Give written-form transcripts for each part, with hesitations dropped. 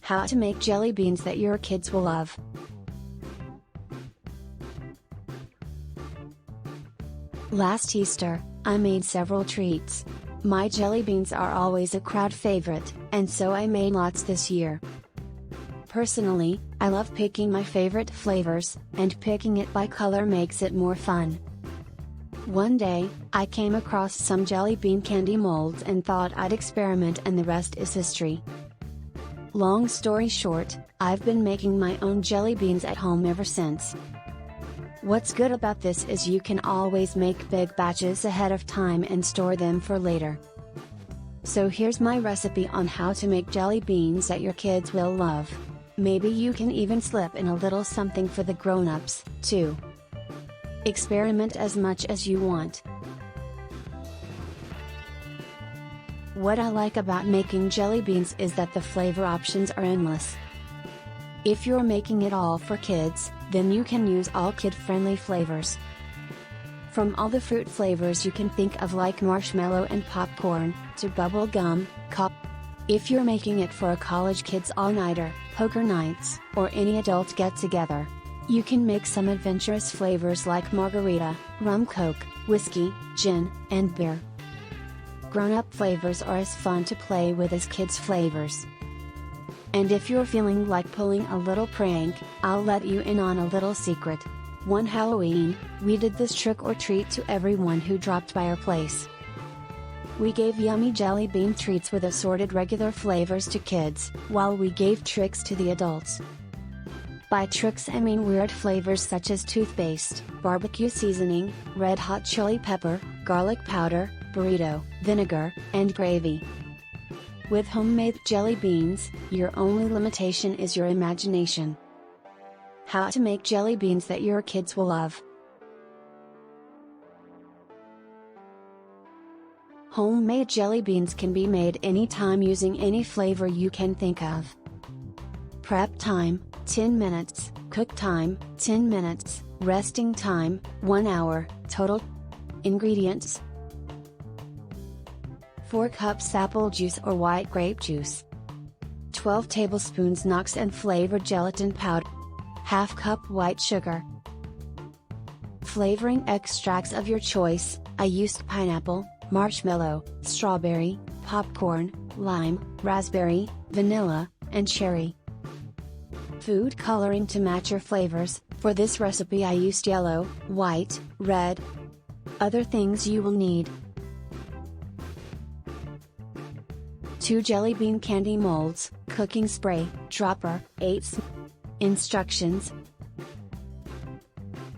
How to make jelly beans that your kids will love. Last Easter, I made several treats. My jelly beans are always a crowd favorite, and so I made lots this year. Personally, I love picking my favorite flavors, and picking it by color makes it more fun. One day, I came across some jelly bean candy molds and thought I'd experiment, and the rest is history. Long story short, I've been making my own jelly beans at home ever since. What's good about this is you can always make big batches ahead of time and store them for later. So here's my recipe on how to make jelly beans that your kids will love. Maybe you can even slip in a little something for the grown-ups, too. Experiment as much as you want. What I like about making jelly beans is that the flavor options are endless. If you're making it all for kids, then you can use all kid-friendly flavors. From all the fruit flavors you can think of, like marshmallow and popcorn, to bubble gum, If you're making it for a college kids all-nighter, poker nights, or any adult get-together, you can make some adventurous flavors like margarita, rum coke, whiskey, gin, and beer. Grown-up flavors are as fun to play with as kids' flavors. And if you're feeling like pulling a little prank, I'll let you in on a little secret. One Halloween, we did this trick or treat to everyone who dropped by our place. We gave yummy jelly bean treats with assorted regular flavors to kids, while we gave tricks to the adults. By tricks I mean weird flavors such as toothpaste, barbecue seasoning, red hot chili pepper, garlic powder, burrito, vinegar, and gravy. With homemade jelly beans, your only limitation is your imagination. How to make jelly beans that your kids will love. Homemade jelly beans can be made anytime using any flavor you can think of. Prep time, 10 minutes, cook time, 10 minutes, resting time, 1 hour, total. Ingredients: 4 cups apple juice or white grape juice, 12 tablespoons Knox unflavored gelatin powder, ½ cup white sugar. Flavoring extracts of your choice, I used pineapple, marshmallow, strawberry, popcorn, lime, raspberry, vanilla, and cherry. Food coloring to match your flavors, for this recipe I used yellow, white, red. Other things you will need: 2 jelly bean candy molds, cooking spray, dropper, 8 Instructions.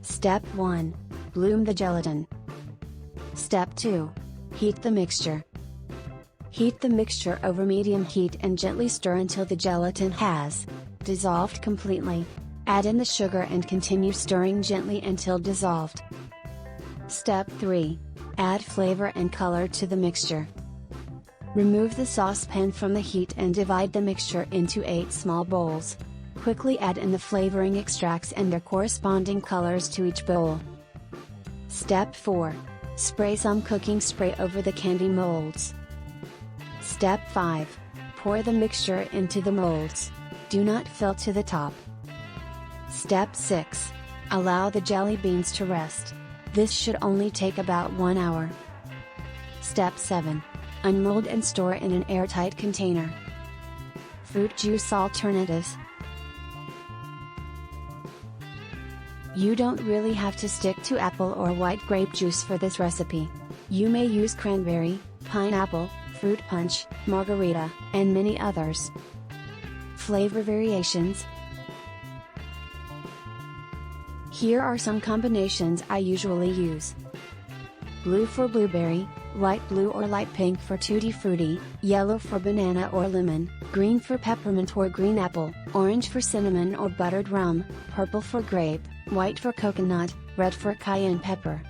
Step 1. Bloom the gelatin. Step 2. Heat the mixture. Heat the mixture over medium heat and gently stir until the gelatin has dissolved completely. Add in the sugar and continue stirring gently until dissolved. Step 3. Add flavor and color to the mixture. Remove the saucepan from the heat and divide the mixture into 8 small bowls. Quickly add in the flavoring extracts and their corresponding colors to each bowl. Step 4. Spray some cooking spray over the candy molds. Step 5. Pour the mixture into the molds. Do not fill to the top. Step 6. Allow the jelly beans to rest. This should only take about 1 hour. Step 7. Unmold and store in an airtight container. Fruit juice alternatives. You don't really have to stick to apple or white grape juice for this recipe. You may use cranberry, pineapple, fruit punch, margarita, and many others. Flavor variations. Here are some combinations I usually use. Blue for blueberry, light blue or light pink for tutti frutti, yellow for banana or lemon, green for peppermint or green apple, orange for cinnamon or buttered rum, purple for grape, white for coconut, red for cayenne pepper.